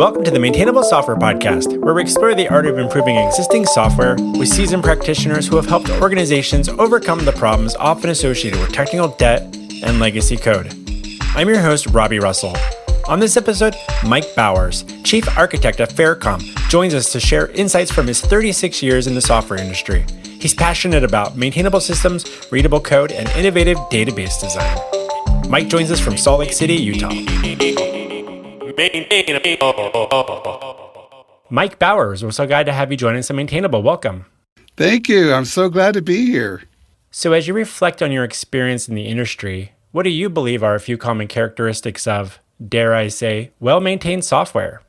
Welcome to the Maintainable Software Podcast, where we explore the art of improving existing software with seasoned practitioners who have helped organizations overcome the problems often associated with technical debt and legacy code. I'm your host, Robbie Russell. On this episode, Mike Bowers, Chief Architect at FairCom, joins us to share insights from his 36 years in the software industry. He's passionate about maintainable systems, readable code, and innovative database design. Mike joins us from Salt Lake City, Utah. Mike Bowers, we're so glad to have you join us on Maintainable. Welcome. Thank you. I'm so glad to be here. So as you reflect on your experience in the industry, what do you believe are a few common characteristics of, dare I say, well-maintained software?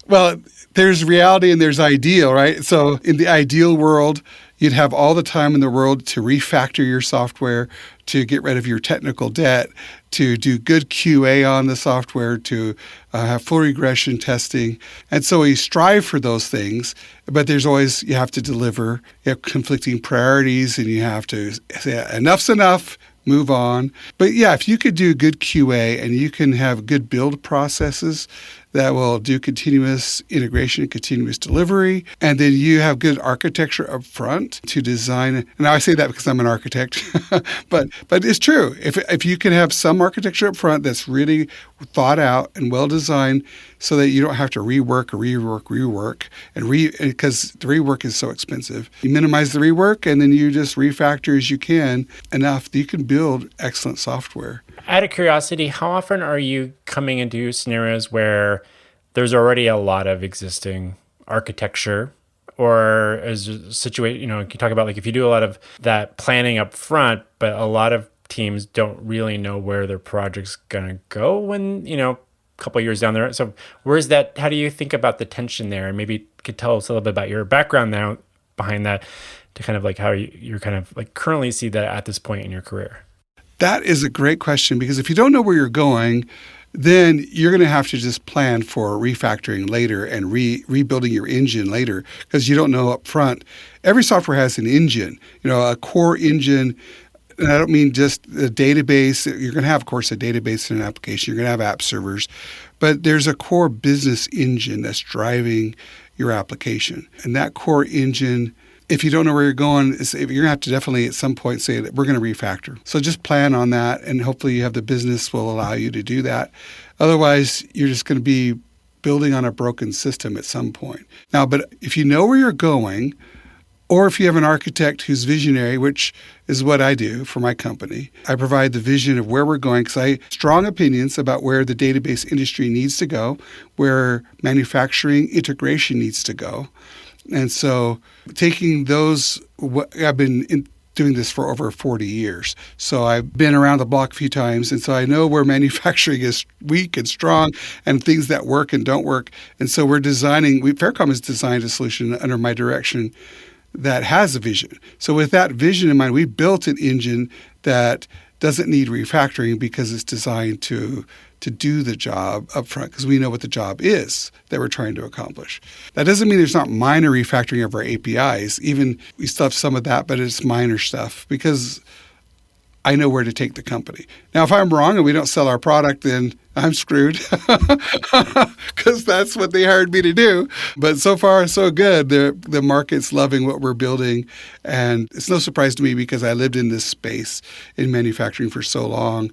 Well, there's reality and there's ideal, right? So in the ideal world, you'd have all the time in the world to refactor your software, to get rid of your technical debt, to do good QA on the software, to have full regression testing. And so we strive for those things, but there's always, you have to deliver. You have conflicting priorities and you have to say, enough's enough, move on. But yeah, if you could do good QA and you can have good build processes that will do continuous integration, continuous delivery, and then you have good architecture up front to design. And I say that because I'm an architect, but it's true. If you can have some architecture up front that's really thought out and well designed so that you don't have to rework, because the rework is so expensive. You minimize the rework and then you just refactor as you can enough that you can build excellent software. Out of curiosity, how often are you coming into scenarios where there's already a lot of existing architecture, or is a situation, you can talk about like if you do a lot of that planning up front, but a lot of teams don't really know where their project's going to go when, a couple of years down the road. So where's that, how do you think about the tension there? And maybe you could tell us a little bit about your background now behind that to kind of like how you're kind of like currently see that at this point in your career. That is a great question, because if you don't know where you're going, then you're going to have to just plan for refactoring later and rebuilding your engine later, because you don't know up front. Every software has an engine, a core engine. And I don't mean just the database. You're going to have, of course, a database and an application. You're going to have app servers. But there's a core business engine that's driving your application. And that core engine, if you don't know where you're going, you're going to have to definitely at some point say that we're going to refactor. So just plan on that, and hopefully you have the business will allow you to do that. Otherwise, you're just going to be building on a broken system at some point. Now, but if you know where you're going, or if you have an architect who's visionary, which is what I do for my company, I provide the vision of where we're going because I have strong opinions about where the database industry needs to go, where manufacturing integration needs to go. And so taking those, I've been doing this for over 40 years. So I've been around the block a few times. And so I know where manufacturing is weak and strong and things that work and don't work. And so FairCom has designed a solution under my direction that has a vision. So with that vision in mind, we built an engine that doesn't need refactoring because it's designed to do the job up front, because we know what the job is that we're trying to accomplish. That doesn't mean there's not minor refactoring of our APIs. Even we still have some of that, but it's minor stuff because I know where to take the company. Now, if I'm wrong and we don't sell our product, then I'm screwed because that's what they hired me to do. But so far, so good. The market's loving what we're building. And it's no surprise to me because I lived in this space in manufacturing for so long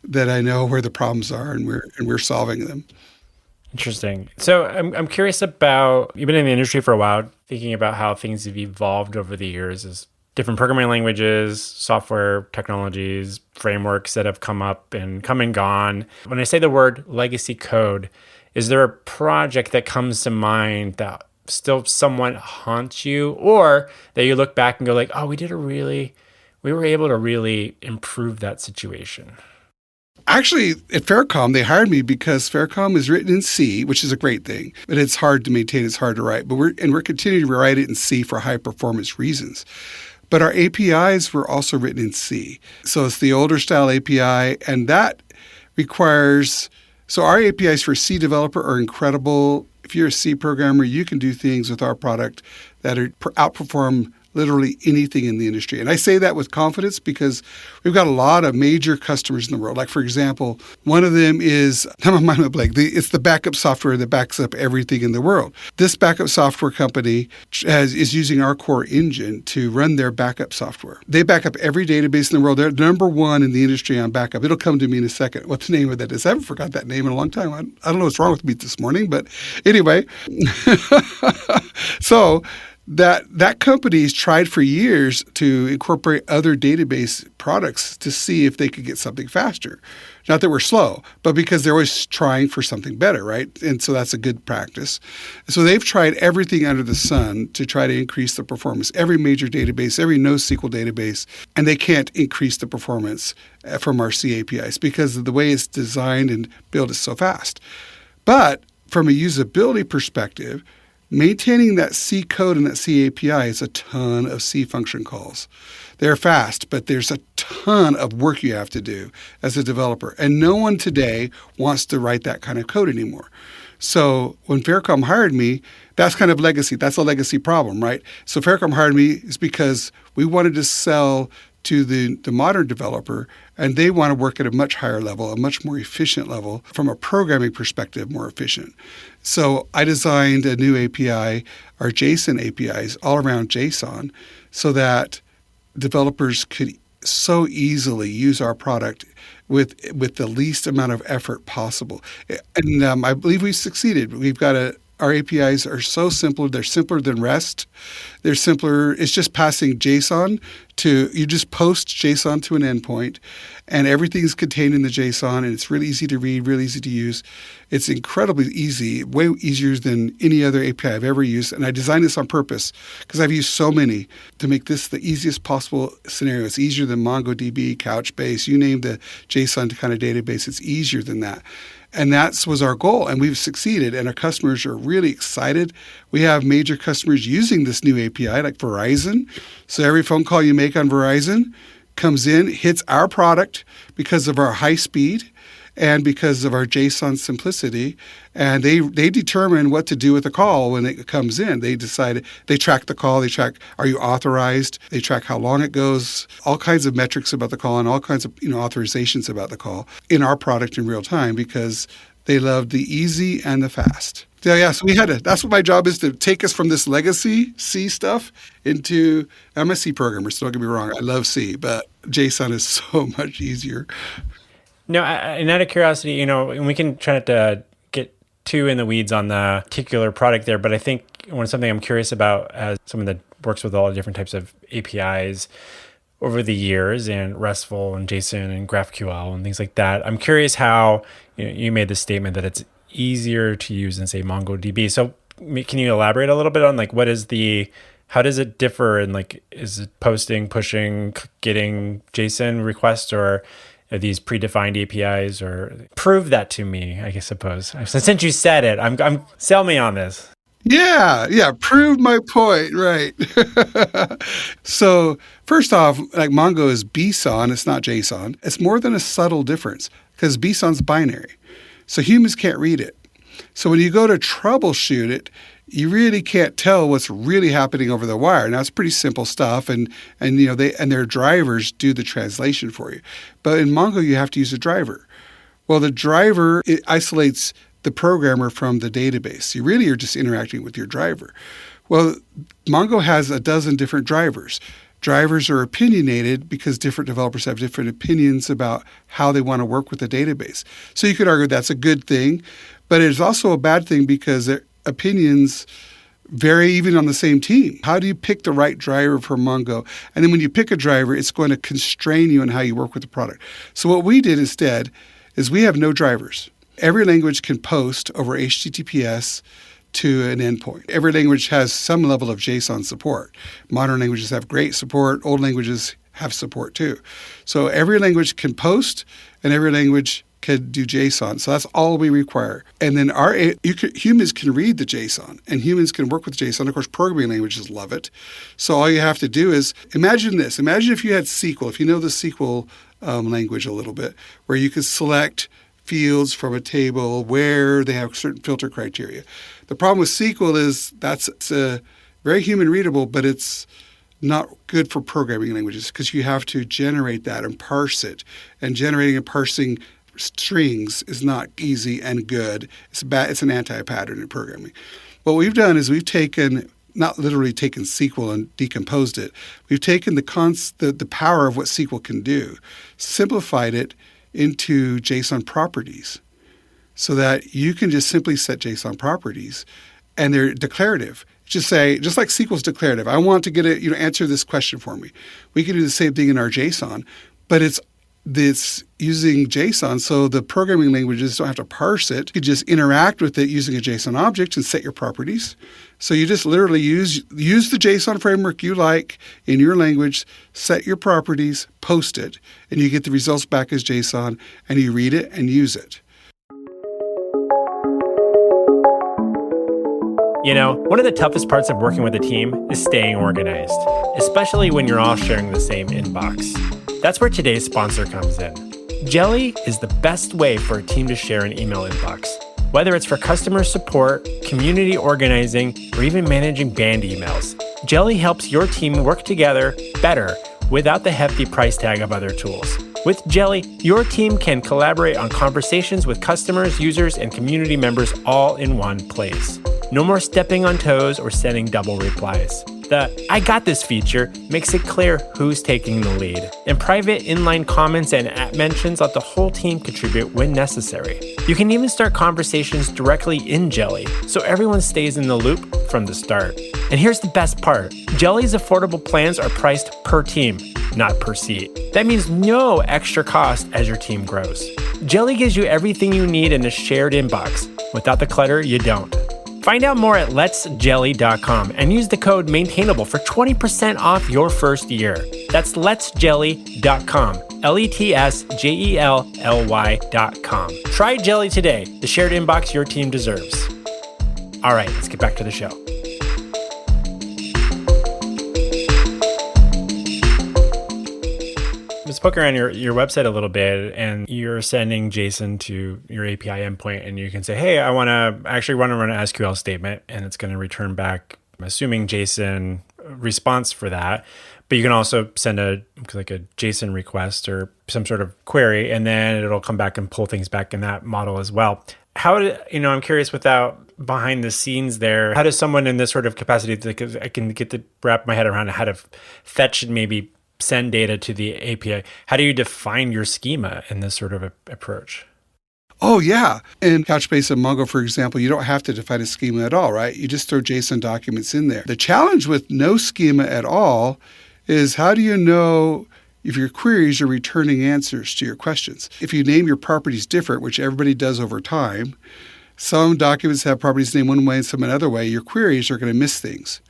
that I know where the problems are and we're solving them. Interesting. So I'm curious about, you've been in the industry for a while, thinking about how things have evolved over the years as different programming languages, software technologies, frameworks that have come up and come and gone. When I say the word legacy code, is there a project that comes to mind that still somewhat haunts you, or that you look back and go like, oh, we were able to really improve that situation? Actually, at FairCom, they hired me because FairCom is written in C, which is a great thing, but it's hard to maintain, it's hard to write. But we're continuing to write it in C for high performance reasons. But our APIs were also written in C. So it's the older style API, and that requires, so our APIs for C developer are incredible. If you're a C programmer, you can do things with our product that outperform literally anything in the industry. And I say that with confidence because we've got a lot of major customers in the world. Like, for example, one of them is, I'm mind my blank, it's the backup software that backs up everything in the world. This backup software company is using our core engine to run their backup software. They back up every database in the world. They're number one in the industry on backup. It'll come to me in a second what the name of that is. I haven't forgot that name in a long time. I don't know what's wrong with me this morning, but anyway. So that company's tried for years to incorporate other database products to see if they could get something faster. Not that we're slow, but because they're always trying for something better, right? And so that's a good practice. So they've tried everything under the sun to try to increase the performance. Every major database, every NoSQL database, and they can't increase the performance from our C APIs because of the way it's designed and built is so fast. But from a usability perspective, maintaining that C code and that C API is a ton of C function calls. They're fast, but there's a ton of work you have to do as a developer. And no one today wants to write that kind of code anymore. So when FairCom hired me, that's kind of legacy. That's a legacy problem, right? So FairCom hired me is because we wanted to sell to the modern developer, and they want to work at a much higher level, a much more efficient level, from a programming perspective, more efficient. So I designed a new API, our JSON APIs, all around JSON, so that developers could so easily use our product with the least amount of effort possible. And I believe we've succeeded. Our APIs are so simple. They're simpler than REST. They're simpler. It's just passing JSON you just post JSON to an endpoint, and everything's contained in the JSON, and it's really easy to read, really easy to use. It's incredibly easy, way easier than any other API I've ever used. And I designed this on purpose because I've used so many to make this the easiest possible scenario. It's easier than MongoDB, Couchbase, you name the JSON kind of database. It's easier than that. And that was our goal, and we've succeeded, and our customers are really excited. We have major customers using this new API, like Verizon. So every phone call you make on Verizon comes in, hits our product because of our high speed and because of our JSON simplicity. And they determine what to do with the call when it comes in. They track the call, they track, are you authorized? They track how long it goes, all kinds of metrics about the call and all kinds of authorizations about the call in our product in real time because they love the easy and the fast. So that's what my job is, to take us from this legacy C stuff into, I'm a C programmer, so don't get me wrong, I love C, but JSON is so much easier. No, and out of curiosity, and we can try not to get too in the weeds on the particular product there, but I think something I'm curious about as someone that works with all the different types of APIs over the years, and RESTful and JSON and GraphQL and things like that, I'm curious how you made the statement that it's easier to use than, say, MongoDB. So can you elaborate a little bit on how does it differ, and is it posting, pushing, getting JSON requests, or are these predefined APIs? Or prove that to me, I suppose. Since you said it, I'm sell me on this. Yeah, prove my point, right. So first off, like Mongo is BSON, it's not JSON. It's more than a subtle difference because BSON's binary. So humans can't read it. So when you go to troubleshoot it, you really can't tell what's really happening over the wire. Now, it's pretty simple stuff, and their drivers do the translation for you. But in Mongo, you have to use a driver. Well, the driver, it isolates the programmer from the database. You really are just interacting with your driver. Well, Mongo has a dozen different drivers. Drivers are opinionated because different developers have different opinions about how they want to work with the database. So you could argue that's a good thing, but it's also a bad thing because their opinions vary even on the same team. How do you pick the right driver for Mongo? And then when you pick a driver, it's going to constrain you on how you work with the product. So what we did instead is we have no drivers. Every language can post over HTTPS to an endpoint. Every language has some level of JSON support. Modern languages have great support. Old languages have support too. So every language can post, and every language can do JSON. So that's all we require. And then humans can read the JSON, and humans can work with JSON. Of course, programming languages love it. So all you have to do is imagine this. Imagine if you had SQL, if you know the SQL language a little bit, where you could select fields from a table where they have certain filter criteria. The problem with SQL is that's very human readable, but it's not good for programming languages because you have to generate that and parse it. And generating and parsing strings is not easy and good. It's bad. It's an anti-pattern in programming. What we've done is we've taken, not literally taken SQL and decomposed it. We've taken the power of what SQL can do, simplified it into JSON properties so that you can just simply set JSON properties and they're declarative. Just say, just like SQL's declarative, I want to get it, answer this question for me. We can do the same thing in our JSON, but it's using JSON, so the programming languages don't have to parse it. You could just interact with it using a JSON object and set your properties. So you just literally use the JSON framework you like in your language, set your properties, post it, and you get the results back as JSON, and you read it and use it. One of the toughest parts of working with a team is staying organized, especially when you're all sharing the same inbox. That's where today's sponsor comes in. Jelly is the best way for a team to share an email inbox. Whether it's for customer support, community organizing, or even managing banned emails, Jelly helps your team work together better without the hefty price tag of other tools. With Jelly, your team can collaborate on conversations with customers, users, and community members all in one place. No more stepping on toes or sending double replies. The I got this feature makes it clear who's taking the lead. And private inline comments and @ mentions let the whole team contribute when necessary. You can even start conversations directly in Jelly, so everyone stays in the loop from the start. And here's the best part. Jelly's affordable plans are priced per team, not per seat. That means no extra cost as your team grows. Jelly gives you everything you need in a shared inbox. Without the clutter, you don't. Find out more at letsjelly.com and use the code maintainable for 20% off your first year. That's letsjelly.com, letsjelly.com. Try Jelly today, the shared inbox your team deserves. All right, let's get back to the show. I was poking around your website a little bit, and you're sending JSON to your API endpoint, and you can say, hey, I want to run an SQL statement, and it's going to return back, I'm assuming, JSON response for that. But you can also send a JSON request or some sort of query, and then it'll come back and pull things back in that model as well. I'm curious, without behind the scenes there, how does someone in this sort of capacity, I can wrap my head around how to fetch and maybe send data to the API. How do you define your schema in this sort of approach? Oh, yeah. In Couchbase and Mongo, for example, you don't have to define a schema at all, right? You just throw JSON documents in there. The challenge with no schema at all is how do you know if your queries are returning answers to your questions? If you name your properties different, which everybody does over time, some documents have properties named one way and some another way, your queries are going to miss things.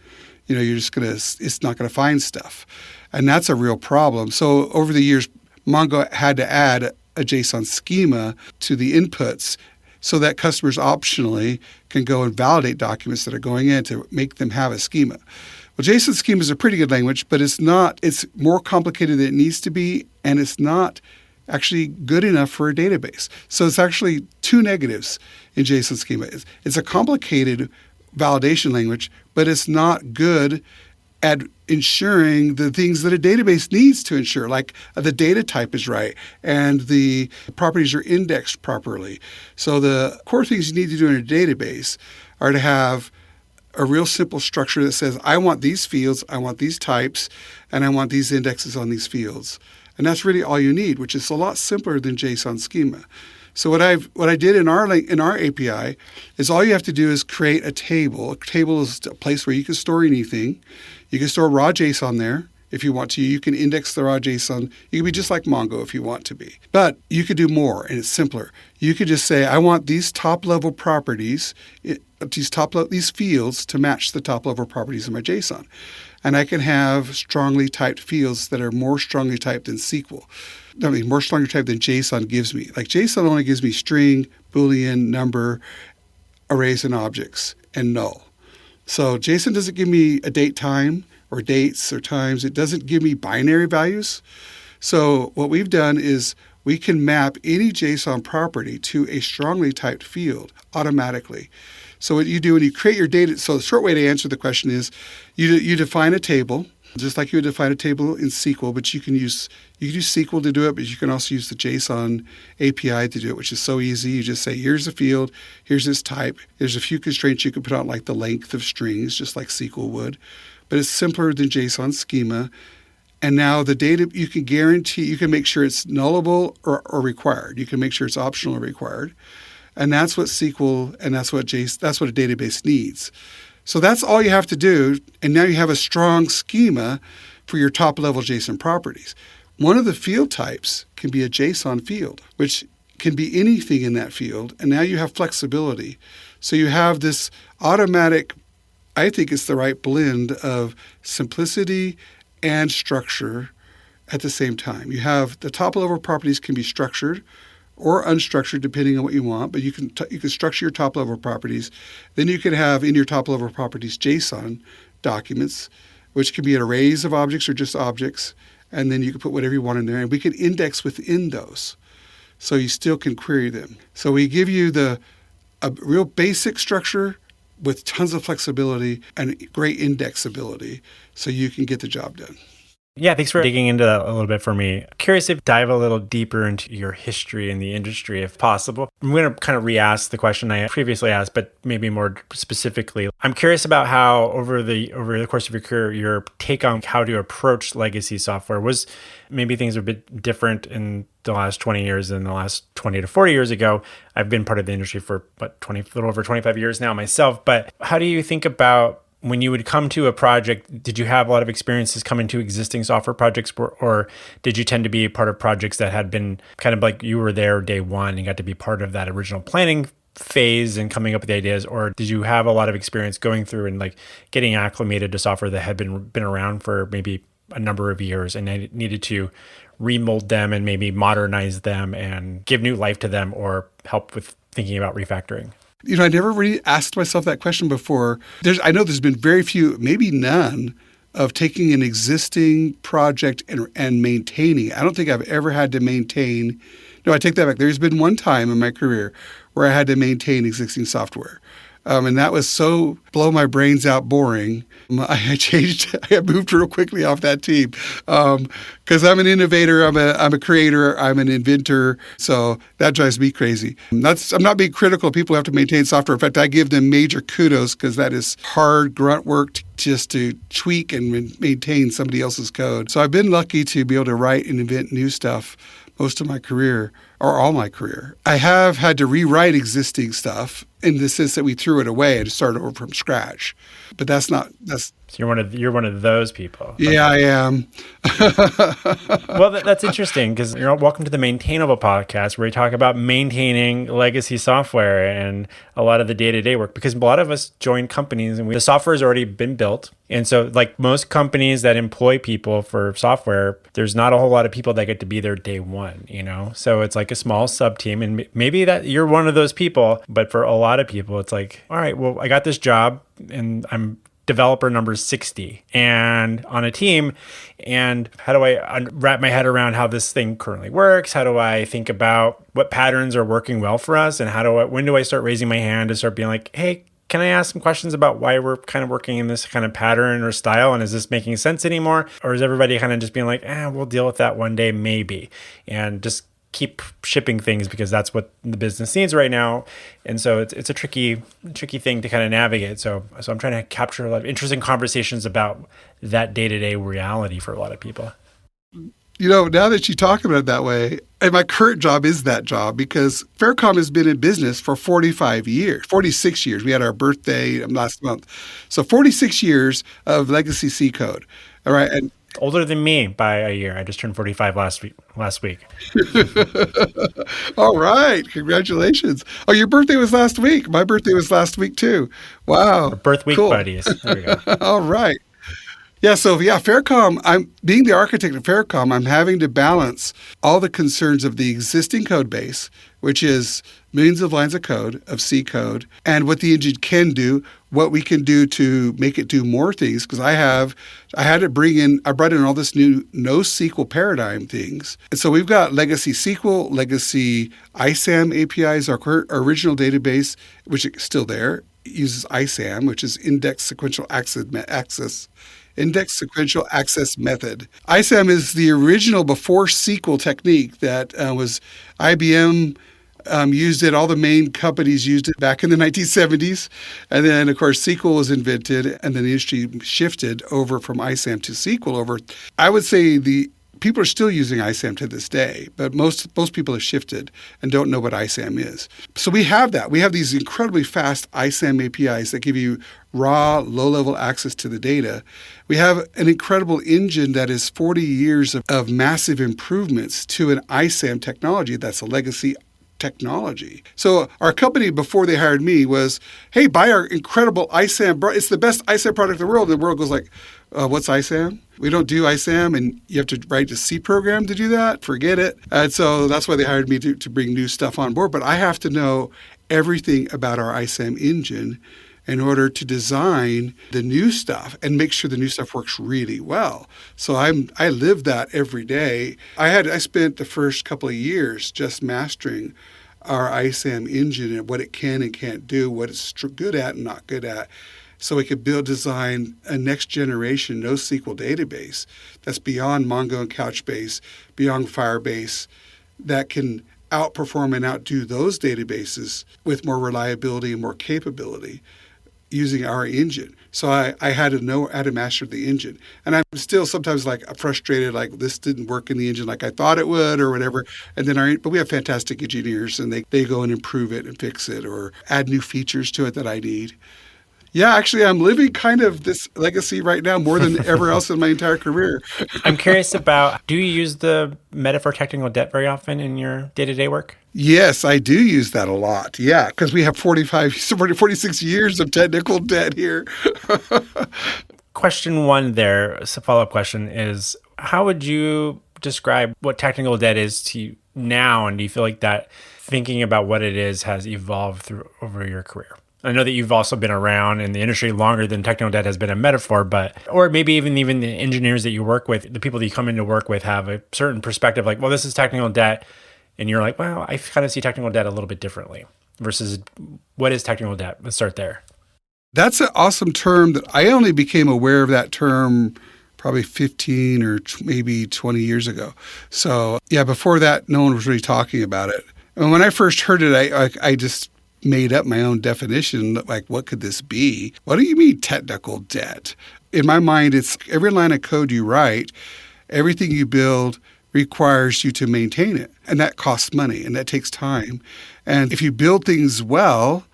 It's not going to find stuff. And that's a real problem. So over the years, Mongo had to add a JSON schema to the inputs so that customers optionally can go and validate documents that are going in to make them have a schema. Well, JSON schema is a pretty good language, but it's more complicated than it needs to be, and it's not actually good enough for a database. So it's actually two negatives in JSON schema. It's a complicated validation language, but it's not good at ensuring the things that a database needs to ensure, like the data type is right and the properties are indexed properly. So the core things you need to do in a database are to have a real simple structure that says, I want these fields, I want these types, and I want these indexes on these fields. And that's really all you need, which is a lot simpler than JSON schema. So what I did in our API is all you have to do is create a table. A table is a place where you can store anything. You can store raw JSON there if you want to. You can index the raw JSON. You can be just like Mongo if you want to be. But you could do more, and it's simpler. You could just say, I want these top-level properties, these fields to match the top-level properties of my JSON. And I can have strongly typed fields that are more strongly typed than SQL. More strongly typed than JSON gives me. Like JSON only gives me string, Boolean, number, arrays and objects, and null. So JSON doesn't give me a date time or dates or times. It doesn't give me binary values. So what we've done is we can map any JSON property to a strongly typed field automatically. So what you do when you create your data, so the short way to answer the question is you define a table just like you would define a table in SQL, but you can use SQL to do it, but you can also use the JSON API to do it, which is so easy. You just say, here's a field, here's its type. There's a few constraints you can put on, like the length of strings, just like SQL would. But it's simpler than JSON schema. And now the data, you can make sure it's nullable or required. You can make sure it's optional or required. And that's what SQL and that's what a database needs. So that's all you have to do. And now you have a strong schema for your top level JSON properties. One of the field types can be a JSON field, which can be anything in that field. And now you have flexibility. So you have this automatic, I think it's the right blend of simplicity and structure at the same time. You have the top level properties can be structured or unstructured depending on what you want, but you can structure your top level properties. Then you can have in your top level properties JSON documents, which can be arrays of objects or just objects, and then you can put whatever you want in there, and we can index within those, so you still can query them. So we give you a real basic structure with tons of flexibility and great indexability so you can get the job done. Yeah, thanks for digging into that a little bit for me. Curious if dive a little deeper into your history in the industry, if possible. I'm going to kind of re-ask the question I previously asked, but maybe more specifically. I'm curious about how over the course of your career, your take on how to approach legacy software was. Maybe things are a bit different in the last 20 years than the last 20 to 40 years ago. I've been part of the industry for a little over 25 years now myself. But how do you think about when you would come to a project? Did you have a lot of experiences coming to existing software projects, or did you tend to be a part of projects that had been kind of like you were there day one and got to be part of that original planning phase and coming up with the ideas? Or did you have a lot of experience going through and like getting acclimated to software that had been around for maybe a number of years and needed to remold them and maybe modernize them and give new life to them or help with thinking about refactoring? I never really asked myself that question before. I know there's been very few, maybe none, of taking an existing project and maintaining it. I don't think I've ever had to maintain. No, I take that back. There's been one time in my career where I had to maintain existing software. And that was so blow my brains out boring. I moved real quickly off that team because I'm an innovator, I'm a creator, I'm an inventor. So that drives me crazy. I'm not being critical of people who have to maintain software. In fact, I give them major kudos because that is hard grunt work just to tweak and maintain somebody else's code. So I've been lucky to be able to write and invent new stuff most of my career, or all my career. I have had to rewrite existing stuff in the sense that we threw it away and started over from scratch. But that's So you're one of those people. Yeah, I am. Well, that's interesting because you're welcome to the Maintainable podcast, where we talk about maintaining legacy software and a lot of the day-to-day work. Because a lot of us join companies and the software has already been built. And so like most companies that employ people for software, there's not a whole lot of people that get to be there day one, So it's like a small sub-team. And maybe that you're one of those people. But for a lot of people, it's like, all right, well, I got this job and I'm developer number 60 and on a team. And how do I wrap my head around how this thing currently works? How do I think about what patterns are working well for us? And when do I start raising my hand to start being like, hey, can I ask some questions about why we're kind of working in this kind of pattern or style? And is this making sense anymore? Or is everybody kind of just being like, we'll deal with that one day, maybe, and just keep shipping things because that's what the business needs right now? And so it's a tricky thing to kind of navigate. So I'm trying to capture a lot of interesting conversations about that day-to-day reality for a lot of people. Now that you talk about it that way, and my current job is that job because FairCom has been in business for 46 years. We had our birthday last month. So 46 years of legacy C code. All right. And older than me by a year. I just turned 45 last week. All right. Congratulations. Oh, your birthday was last week. My birthday was last week too. Wow. We're birth week buddies. There we go. All right. Yeah, so FairCom, I'm being the architect of FairCom, I'm having to balance all the concerns of the existing code base, which is millions of lines of code, of C code, and what the engine can do, what we can do to make it do more things. Because I brought in all this new NoSQL paradigm things. And so we've got legacy SQL, legacy ISAM APIs, our original database, which is still there, uses ISAM, which is index sequential access index sequential access method. ISAM is the original before SQL technique that was IBM used it. All the main companies used it back in the 1970s. And then, of course, SQL was invented, and then the industry shifted over from ISAM to SQL over. I would say the people are still using ISAM to this day, but most people have shifted and don't know what ISAM is. So we have that. We have these incredibly fast ISAM APIs that give you raw, low-level access to the data. We have an incredible engine that is 40 years of massive improvements to an ISAM technology that's a legacy technology. So our company before they hired me was, hey, buy our incredible ISAM. It's the best ISAM product in the world. And the world goes like, what's ISAM? We don't do ISAM, and you have to write a C program to do that. Forget it. And so that's why they hired me to bring new stuff on board. But I have to know everything about our ISAM engine in order to design the new stuff and make sure the new stuff works really well. So I live that every day. I spent the first couple of years just mastering our ISAM engine and what it can and can't do, what it's good at and not good at, so we could design a next generation NoSQL database that's beyond Mongo and Couchbase, beyond Firebase, that can outperform and outdo those databases with more reliability and more capability using our engine. So I had to master the engine. And I'm still sometimes like frustrated, like this didn't work in the engine like I thought it would or whatever. And then but we have fantastic engineers, and they go and improve it and fix it or add new features to it that I need. Yeah, actually, I'm living kind of this legacy right now more than ever else in my entire career. I'm curious about, do you use the metaphor technical debt very often in your day-to-day work? Yes, I do use that a lot. Yeah, because we have 46 years of technical debt here. Question one there, a follow-up question is, how would you describe what technical debt is to you now? And do you feel like that thinking about what it is has evolved over your career? I know that you've also been around in the industry longer than technical debt has been a metaphor, or maybe even the engineers that you work with, the people that you come into work with have a certain perspective like, well, this is technical debt. And you're like, well, I kind of see technical debt a little bit differently versus what is technical debt? Let's start there. That's an awesome term that I only became aware of that term probably 15 or maybe 20 years ago. So yeah, before that, no one was really talking about it. And when I first heard it, I just made up my own definition, like, what could this be? What do you mean technical debt? In my mind, it's every line of code you write, everything you build requires you to maintain it. And that costs money and that takes time. And if you build things well,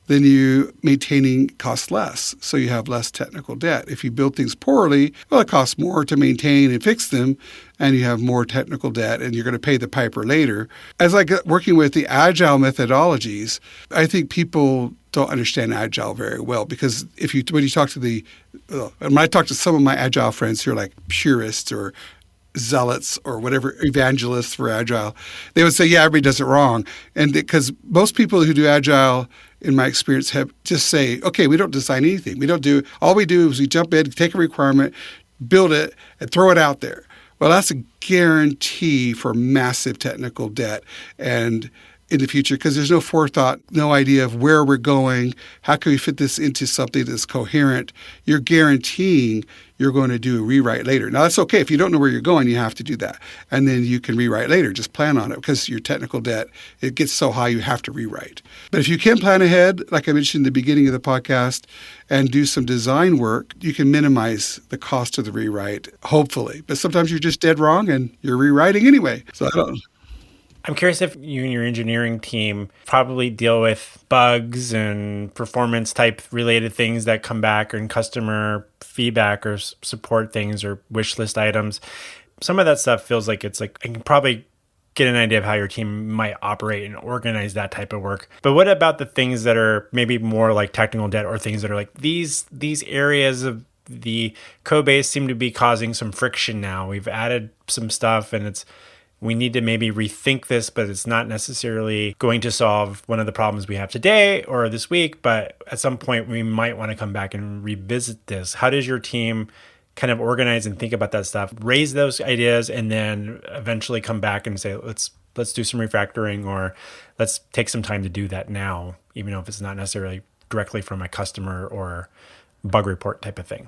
then you maintaining costs less. So you have less technical debt. If you build things poorly, well, it costs more to maintain and fix them, and you have more technical debt, and you're going to pay the piper later. As I get working with the agile methodologies, I think people don't understand agile very well, because when you talk to when I talk to some of my agile friends who are like purists or zealots or whatever, evangelists for agile, they would say, yeah, everybody does it wrong. And because most people who do agile, in my experience, have just say, okay, we don't design anything. All we do is we jump in, take a requirement, build it, and throw it out there. Well, that's a guarantee for massive technical debt and in the future, because there's no forethought, no idea of where we're going. How can we fit this into something that's coherent? You're guaranteeing you're going to do a rewrite later. Now, that's okay. If you don't know where you're going, you have to do that. And then you can rewrite later. Just plan on it, because your technical debt, it gets so high you have to rewrite. But if you can plan ahead, like I mentioned in the beginning of the podcast, and do some design work, you can minimize the cost of the rewrite, hopefully. But sometimes you're just dead wrong and you're rewriting anyway. So I'm curious if you and your engineering team probably deal with bugs and performance type related things that come back, or in customer feedback or support things or wish list items. Some of that stuff feels like it's like, I can probably get an idea of how your team might operate and organize that type of work. But what about the things that are maybe more like technical debt, or things that are like these areas of the code base seem to be causing some friction now? We've added some stuff and we need to maybe rethink this, but it's not necessarily going to solve one of the problems we have today or this week. But at some point, we might want to come back and revisit this. How does your team kind of organize and think about that stuff, raise those ideas, and then eventually come back and say, let's do some refactoring, or let's take some time to do that now, even if it's not necessarily directly from a customer or bug report type of thing?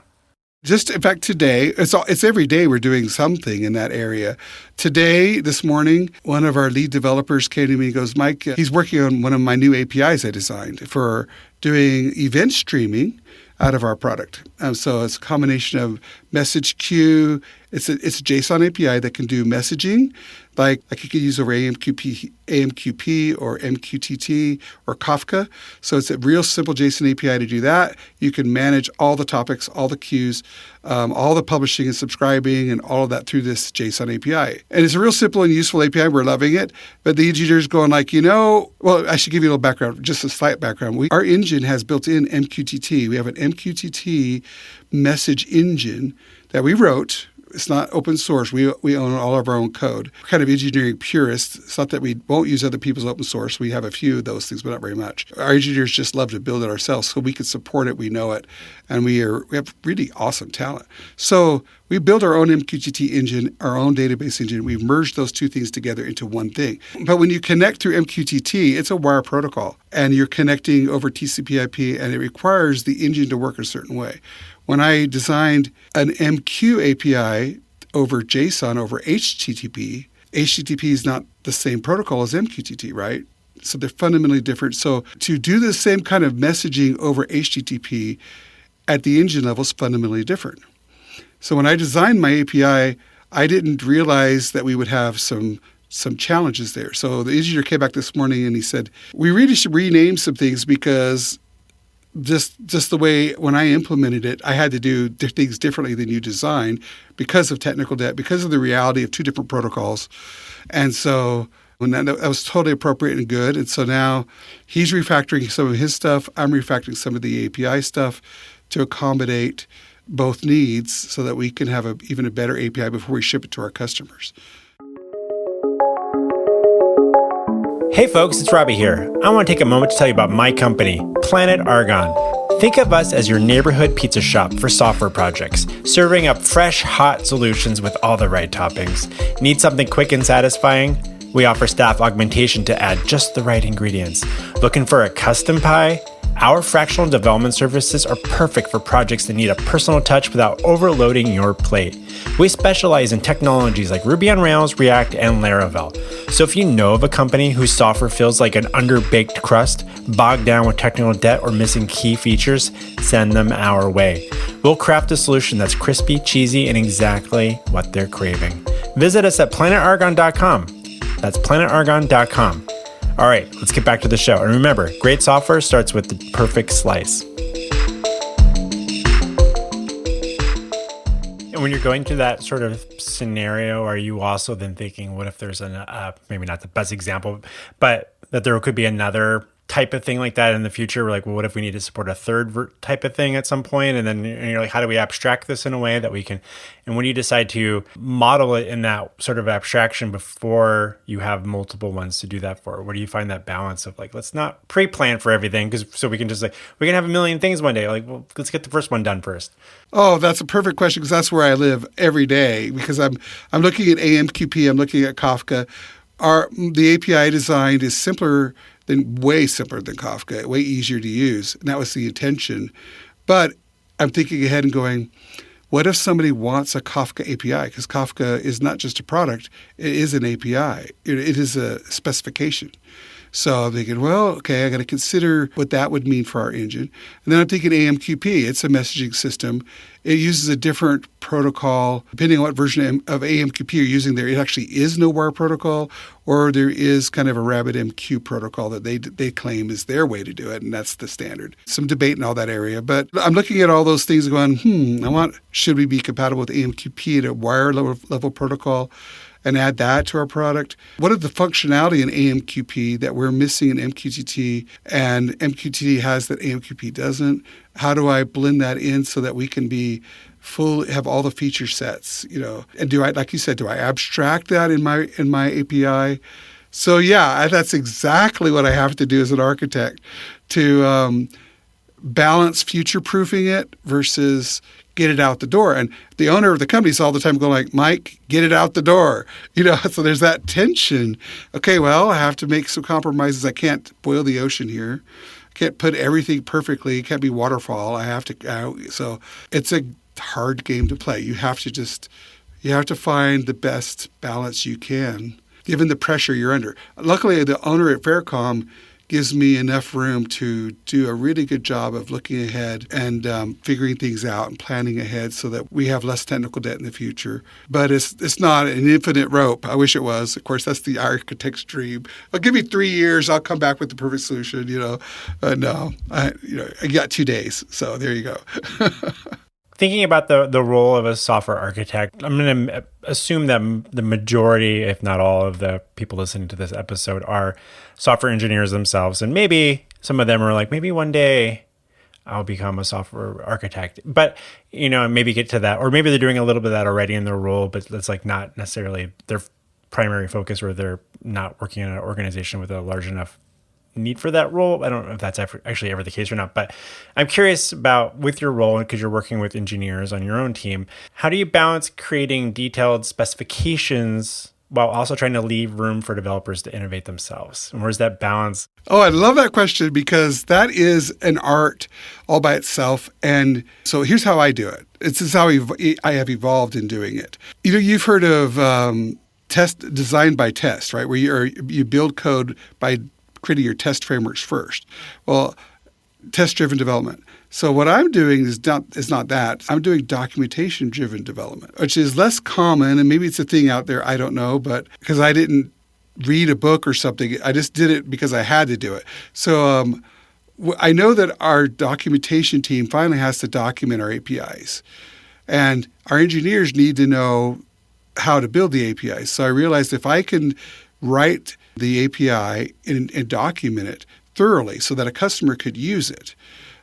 Just in fact, today, it's every day we're doing something in that area. Today, this morning, one of our lead developers came to me and goes, Mike, he's working on one of my new APIs I designed for doing event streaming out of our product. So it's a combination of message queue. It's a JSON API that can do messaging, like you could use over AMQP or MQTT or Kafka. So it's a real simple JSON API to do that. You can manage all the topics, all the queues, all the publishing and subscribing and all of that through this JSON API. And it's a real simple and useful API. We're loving it. But the engineers going like, well, I should give you a little background, just a slight background. Our engine has built-in MQTT. We have an MQTT message engine that we wrote. It's not open source. We own all of our own code. We're kind of engineering purists. It's not that we won't use other people's open source. We have a few of those things, but not very much. Our engineers just love to build it ourselves so we can support it. We know it. And we have really awesome talent. So we build our own MQTT engine, our own database engine. We've merged those two things together into one thing. But when you connect through MQTT, it's a wire protocol. And you're connecting over TCP/IP, and it requires the engine to work a certain way. When I designed an MQ API over JSON over HTTP, HTTP is not the same protocol as MQTT, right? So they're fundamentally different. So to do the same kind of messaging over HTTP at the engine level is fundamentally different. So when I designed my API, I didn't realize that we would have some challenges there. So the engineer came back this morning and he said, we really should rename some things because just the way when I implemented it, I had to do things differently than you designed because of technical debt, because of the reality of two different protocols. And so when that was totally appropriate and good. And so now he's refactoring some of his stuff. I'm refactoring some of the API stuff to accommodate both needs so that we can have even a better API before we ship it to our customers. Hey folks, it's Robbie here. I want to take a moment to tell you about my company, Planet Argon. Think of us as your neighborhood pizza shop for software projects, serving up fresh, hot solutions with all the right toppings. Need something quick and satisfying? We offer staff augmentation to add just the right ingredients. Looking for a custom pie? Our fractional development services are perfect for projects that need a personal touch without overloading your plate. We specialize in technologies like Ruby on Rails, React, and Laravel. So if you know of a company whose software feels like an underbaked crust, bogged down with technical debt, or missing key features, send them our way. We'll craft a solution that's crispy, cheesy, and exactly what they're craving. Visit us at planetargon.com. That's planetargon.com. All right, let's get back to the show. And remember, great software starts with the perfect slice. And when you're going through that sort of scenario, are you also then thinking, what if there's maybe not the best example, but that there could be another type of thing like that in the future? We're like, well, what if we need to support a third type of thing at some point? And then you're like, how do we abstract this in a way that we can, and when you decide to model it in that sort of abstraction before you have multiple ones to do that for, where do you find that balance of like, let's not pre-plan for everything because so we can just like, we can have a million things one day. Like, well, let's get the first one done first. Oh, that's a perfect question because that's where I live every day because I'm looking at AMQP, I'm looking at Kafka. The API designed is way simpler than Kafka, way easier to use. And that was the intention. But I'm thinking ahead and going, what if somebody wants a Kafka API? Because Kafka is not just a product, it is an API. It is a specification. So I'm thinking, well, okay, I got to consider what that would mean for our engine. And then I'm thinking AMQP. It's a messaging system. It uses a different protocol. Depending on what version of AMQP you're using there, it actually is no wire protocol, or there is kind of a RabbitMQ protocol that they claim is their way to do it, and that's the standard. Some debate in all that area. But I'm looking at all those things going, should we be compatible with AMQP at a wire level protocol? And add that to our product? What is the functionality in AMQP that we're missing in MQTT and MQTT has that AMQP doesn't? How do I blend that in so that we can be have all the feature sets, And do I, like you said, do I abstract that in my API? So yeah, that's exactly what I have to do as an architect to balance future-proofing it versus get it out the door. And the owner of the company is all the time going like, Mike, get it out the door. So there's that tension. Okay, well, I have to make some compromises. I can't boil the ocean here. I can't put everything perfectly. It can't be waterfall. I have to. So it's a hard game to play. You have to find the best balance you can, given the pressure you're under. Luckily, the owner at FairCom gives me enough room to do a really good job of looking ahead and figuring things out and planning ahead so that we have less technical debt in the future. But it's not an infinite rope. I wish it was. Of course, that's the architect's dream. Well, give me 3 years, I'll come back with the perfect solution. No, I got 2 days. So there you go. Thinking about the role of a software architect, I'm going to assume that the majority, if not all, of the people listening to this episode are software engineers themselves. And maybe some of them are like, maybe one day I'll become a software architect. But, maybe get to that. Or maybe they're doing a little bit of that already in their role, but that's like not necessarily their primary focus, or they're not working in an organization with a large enough need for that role. I don't know if that's actually ever the case or not, but I'm curious about, with your role, because you're working with engineers on your own team, how do you balance creating detailed specifications while also trying to leave room for developers to innovate themselves? And where's that balance? Oh, I love that question, because that is an art all by itself. And so here's how I do it. This is how I have evolved in doing it. You've heard of design by test, right? Where you build code by creating your test frameworks first. Well, test-driven development. So what I'm doing is not that. I'm doing documentation-driven development, which is less common, and maybe it's a thing out there, I don't know, but because I didn't read a book or something, I just did it because I had to do it. So I know that our documentation team finally has to document our APIs, and our engineers need to know how to build the APIs. So I realized if I can write the API and document it thoroughly so that a customer could use it,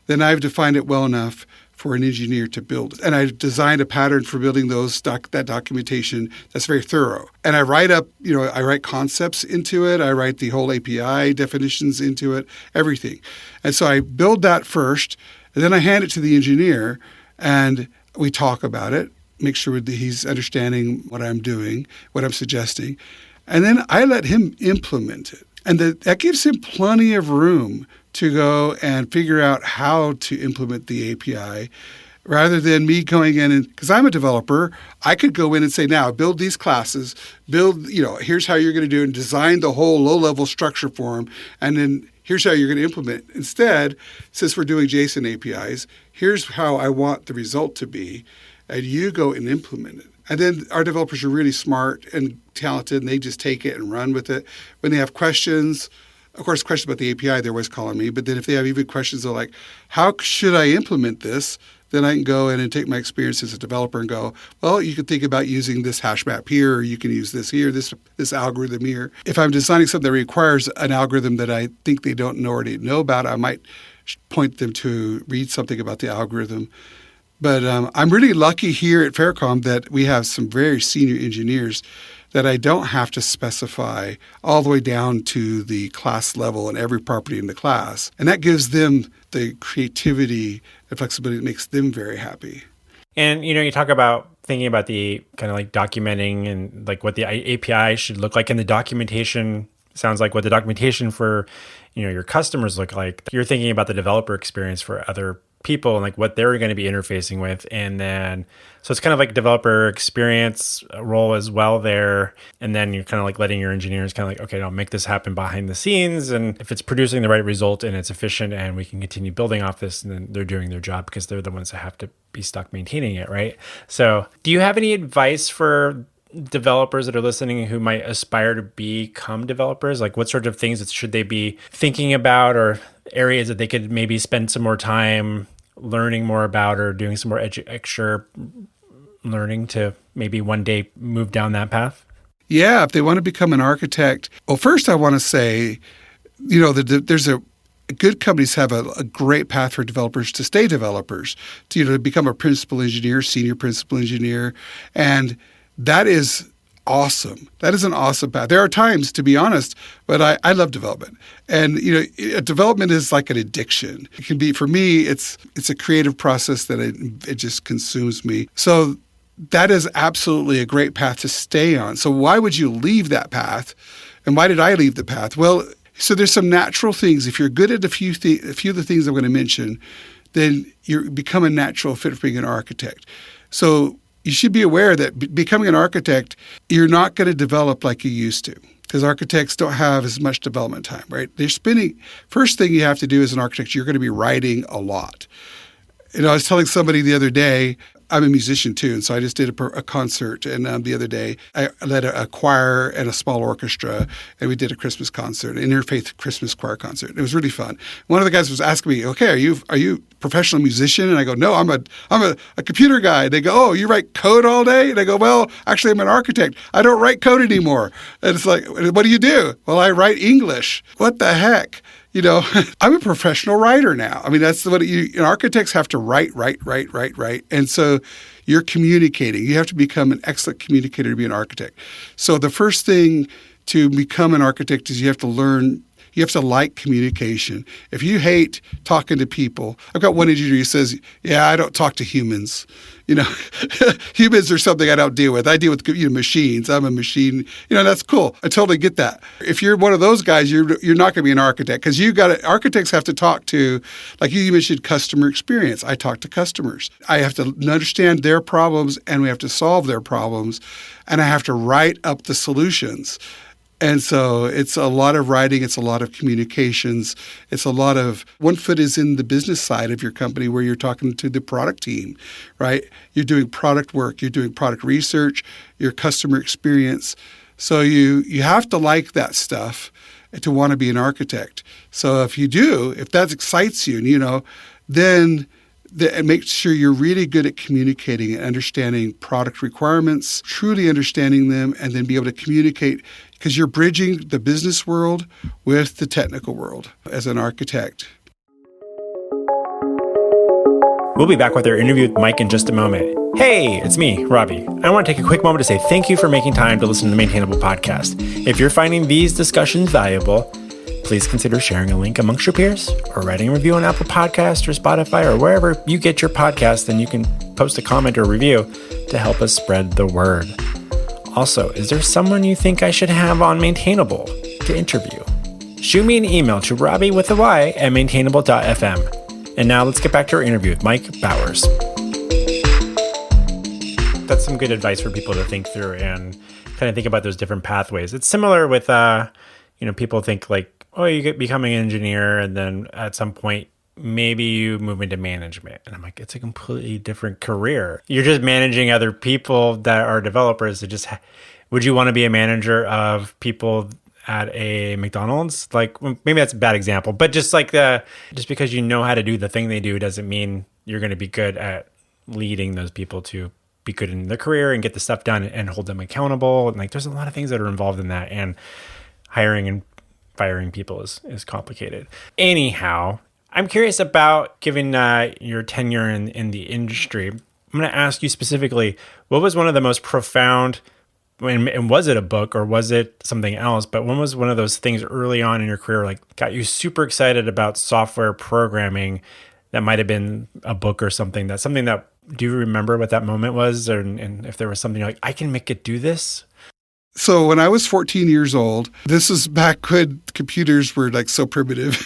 then I've defined it well enough for an engineer to build it. And I designed a pattern for building that documentation that's very thorough. And I write concepts into it. I write the whole API definitions into it, everything. And so I build that first, and then I hand it to the engineer, and we talk about it, make sure that he's understanding what I'm doing, what I'm suggesting. And then I let him implement it. And that gives him plenty of room to go and figure out how to implement the API, rather than me going in and, because I'm a developer, I could go in and say, now build these classes, here's how you're going to do it, and design the whole low-level structure for them, and then here's how you're going to implement. Instead, since we're doing JSON APIs, here's how I want the result to be, and you go and implement it. And then our developers are really smart and talented, and they just take it and run with it. When they have questions, of course, questions about the API, they're always calling me. But then if they have even questions, they're like, how should I implement this? Then I can go in and take my experience as a developer and go, well, you could think about using this hash map here, or you can use this here, this algorithm here. If I'm designing something that requires an algorithm that I think they don't already know about, I might point them to read something about the algorithm. But I'm really lucky here at FairCom that we have some very senior engineers that I don't have to specify all the way down to the class level and every property in the class. And that gives them the creativity and flexibility that makes them very happy. And, you talk about thinking about the kind of like documenting and like what the API should look like. And the documentation sounds like what the documentation for, your customers look like. You're thinking about the developer experience for other people and like what they're going to be interfacing with. And then, so it's kind of like developer experience role as well there. And then you're kind of like letting your engineers kind of like, okay, I'll make this happen behind the scenes. And if it's producing the right result and it's efficient and we can continue building off this, and then they're doing their job because they're the ones that have to be stuck maintaining it, right? So do you have any advice for developers that are listening who might aspire to become developers? Like what sort of things should they be thinking about, or areas that they could maybe spend some more time learning more about, or doing some more extra learning to maybe one day move down that path? Yeah, if they want to become an architect, well, first I want to say, there's good companies have a great path for developers to stay developers, to become a principal engineer, senior principal engineer, and that is awesome. That is an awesome path. There are times, to be honest, but I love development. And, development is like an addiction. It can be, for me, it's a creative process that it just consumes me. So that is absolutely a great path to stay on. So why would you leave that path? And why did I leave the path? Well, so there's some natural things. If you're good at a few of the things I'm going to mention, then you become a natural fit for being an architect. So you should be aware that becoming an architect, you're not going to develop like you used to, because architects don't have as much development time, right? First thing you have to do as an architect, you're going to be writing a lot. I was telling somebody the other day, I'm a musician too, and so I just did a concert. And the other day, I led a choir and a small orchestra, and we did a Christmas concert, an interfaith Christmas choir concert. It was really fun. One of the guys was asking me, "Okay, are you a professional musician?" And I go, "No, I'm a computer guy." They go, "Oh, you write code all day?" And I go, "Well, actually, I'm an architect. I don't write code anymore." And it's like, "What do you do?" "Well, I write English." What the heck? I'm a professional writer now. I mean, that's what architects have to write. And so you're communicating. You have to become an excellent communicator to be an architect. So the first thing to become an architect is you have to like communication. If you hate talking to people, I've got one engineer who says, "Yeah, I don't talk to humans." Humans are something I don't deal with. I deal with machines. I'm a machine. That's cool. I totally get that. If you're one of those guys, you're not going to be an architect, because architects have to talk to, like you mentioned, customer experience. I talk to customers. I have to understand their problems, and we have to solve their problems, and I have to write up the solutions. And so it's a lot of writing, it's a lot of communications, it's a lot of one foot is in the business side of your company where you're talking to the product team, right? You're doing product work, you're doing product research, your customer experience. So you have to like that stuff to want to be an architect. So if that excites you, then and make sure you're really good at communicating and understanding product requirements, truly understanding them, and then be able to communicate, because you're bridging the business world with the technical world as an architect. We'll be back with our interview with Mike in just a moment. Hey, it's me, Robbie. I want to take a quick moment to say thank you for making time to listen to the Maintainable podcast. If you're finding these discussions valuable, please consider sharing a link amongst your peers or writing a review on Apple Podcasts or Spotify or wherever you get your podcast. Then you can post a comment or review to help us spread the word. Also, is there someone you think I should have on Maintainable to interview? Shoot me an email to robbie@maintainable.fm. And now let's get back to our interview with Mike Bowers. That's some good advice for people to think through and kind of think about those different pathways. It's similar with, people think like, oh, you get becoming an engineer, and then at some point, maybe you move into management. And I'm like, it's a completely different career. You're just managing other people that are developers. Would you want to be a manager of people at a McDonald's? Like, maybe that's a bad example, but just because you know how to do the thing they do doesn't mean you're going to be good at leading those people to be good in their career and get the stuff done and hold them accountable. And there's a lot of things that are involved in that, and hiring and firing people is complicated. Anyhow, I'm curious about, given your tenure in the industry, I'm going to ask you specifically, what was one of the most profound, and was it a book or was it something else, but when was one of those things early on in your career, got you super excited about software programming that might have been a book or something that, do you remember what that moment was? And if there was something like, I can make it do this? So when I was 14 years old, this is back when computers were so primitive.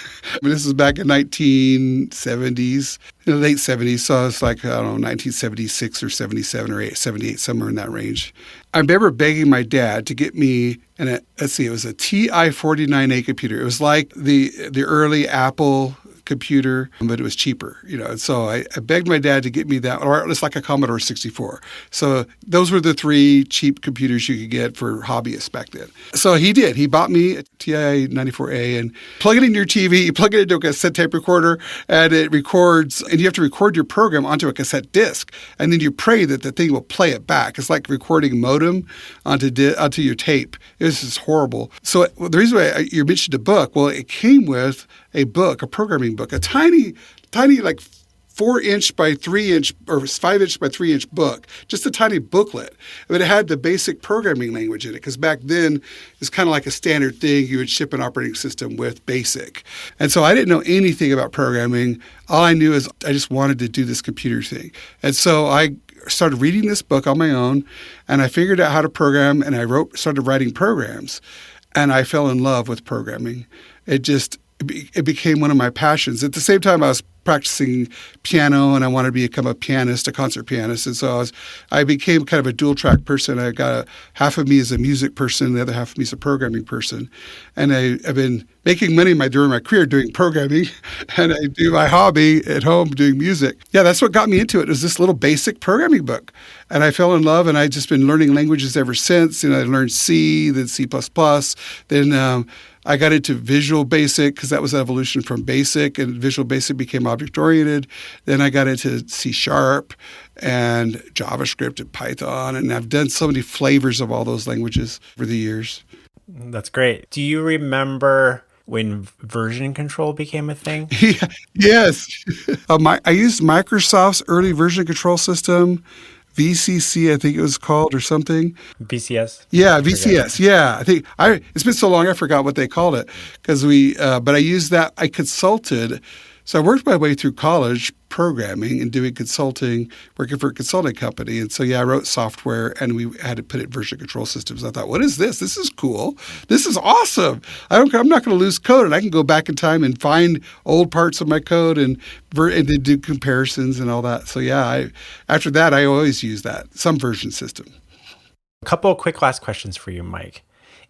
This is back in 1970s, late 70s. So it's 1976 or 77 or 78, somewhere in that range. I remember begging my dad to get me, it was a TI-49A computer. It was like the early Apple computer, but it was cheaper, And so I begged my dad to get me that, or it's like a Commodore 64. So those were the three cheap computers you could get for hobbyists back then. So he did. He bought me a TI-94A and plug it into your TV, you plug it into a cassette tape recorder, and it records, and you have to record your program onto a cassette disc, and then you pray that the thing will play it back. It's like recording modem onto your tape. It was just horrible. So the reason why you mentioned a book, well, it came with a book, a programming book, a tiny 4-inch by 3-inch or 5-inch by 3-inch book, just a tiny booklet. But it had the basic programming language in it, because back then it's kind of like a standard thing. You would ship an operating system with BASIC. And so I didn't know anything about programming. All I knew is I just wanted to do this computer thing. And so I started reading this book on my own, and I figured out how to program, and I started writing programs, and I fell in love with programming. It it became one of my passions. At the same time, I was practicing piano, and I wanted to become a pianist, a concert pianist. And so I became kind of a dual track person. I got half of me as a music person, the other half of me as a programming person. And I've been making money during my career doing programming, and I do my hobby at home doing music. Yeah, that's what got me into it. It was this little basic programming book. And I fell in love, and I've just been learning languages ever since. I learned C, then C++, then I got into Visual Basic because that was an evolution from Basic, and Visual Basic became object-oriented. Then I got into C# and JavaScript and Python, and I've done so many flavors of all those languages over the years. That's great. Do you remember when version control became a thing? Yeah, yes. I used Microsoft's early version control system, VCC, I think it was called, or something. VCS? Yeah, VCS. Yeah, it's been so long I forgot what they called it because but I used that. I consulted. So I worked my way through college programming and doing consulting, working for a consulting company. And so, I wrote software and we had to put it in version control systems. I thought, what is this? This is cool. This is awesome. I'm not going to lose code, and I can go back in time and find old parts of my code and then do comparisons and all that. So after that, I always use that, some version system. A couple of quick last questions for you, Mike.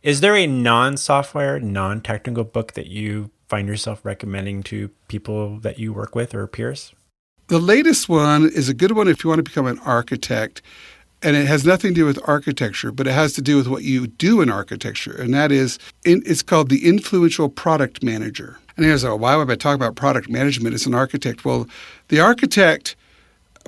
Is there a non-software, non-technical book that you find yourself recommending to people that you work with or peers? The latest one is a good one if you want to become an architect, and it has nothing to do with architecture, but it has to do with what you do in architecture, and that is, it's called The Influential Product Manager. And here's, why would I talk about product management as an architect? Well, the architect,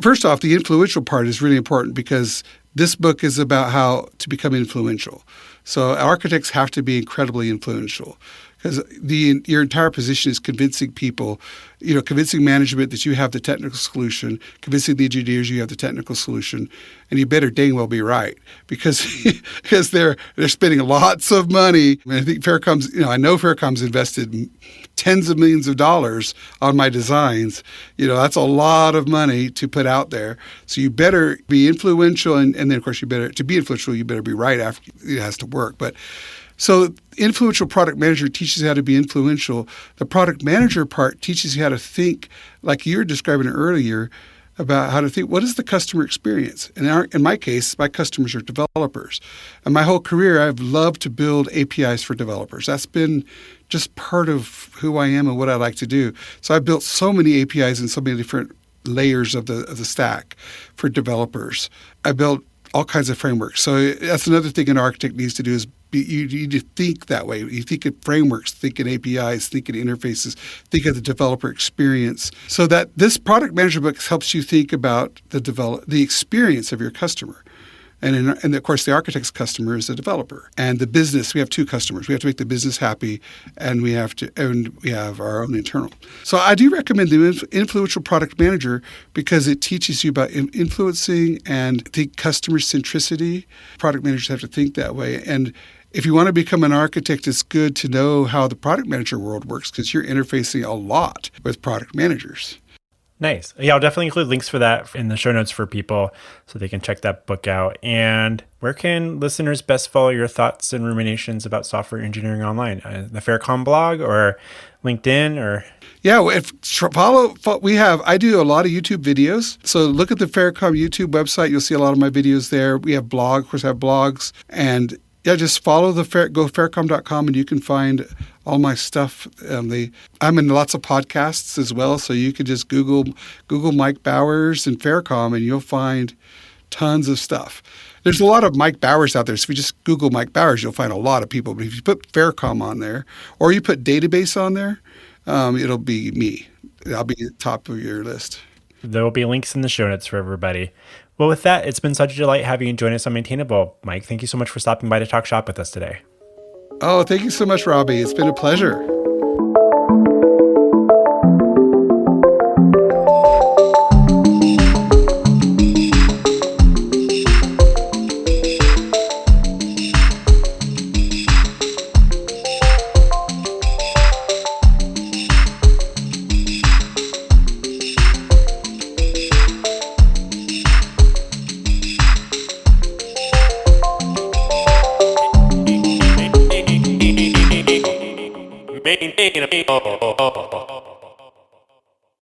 first off, the influential part is really important because this book is about how to become influential. So architects have to be incredibly influential because your entire position is convincing people, convincing management that you have the technical solution, convincing the engineers you have the technical solution, and you better dang well be right because they're spending lots of money. I think FairCom's, I know FairCom's invested tens of millions of dollars on my designs. That's a lot of money to put out there. So you better be influential, and then of course to be influential, you better be right after it has to work. But so influential product manager teaches you how to be influential. The product manager part teaches you how to think, like you were describing earlier, about how to think, what is the customer experience? And in my case, my customers are developers. And my whole career, I've loved to build APIs for developers. That's been just part of who I am and what I like to do. So I've built so many APIs in so many different layers of the stack for developers. I built all kinds of frameworks. So that's another thing an architect needs to do is you need to think that way. You think in frameworks, think in APIs, think in interfaces, think of the developer experience. So that this product management book helps you think about the experience of your customer. And of course, the architect's customer is the developer. And the business, we have two customers. We have to make the business happy, and we have our own internal. So I do recommend the Influential Product Manager because it teaches you about influencing and think customer centricity. Product managers have to think that way. And if you want to become an architect, it's good to know how the product manager world works because you're interfacing a lot with product managers. Nice. Yeah, I'll definitely include links for that in the show notes for people so they can check that book out. And where can listeners best follow your thoughts and ruminations about software engineering online? The FairCom blog or LinkedIn or? Yeah, I do a lot of YouTube videos. So look at the FairCom YouTube website. You'll see a lot of my videos there. We have blogs, of course I have blogs. And just follow go faircom.com and you can find all my stuff. I'm in lots of podcasts as well, so you could just Google Mike Bowers and FairCom, and you'll find tons of stuff. There's a lot of Mike Bowers out there, so if you just Google Mike Bowers, you'll find a lot of people. But if you put FairCom on there, or you put database on there, it'll be me. I'll be at the top of your list. There will be links in the show notes for everybody. Well, with that, it's been such a delight having you join us on Maintainable. Mike, thank you so much for stopping by to talk shop with us today. Oh, thank you so much, Robbie. It's been a pleasure.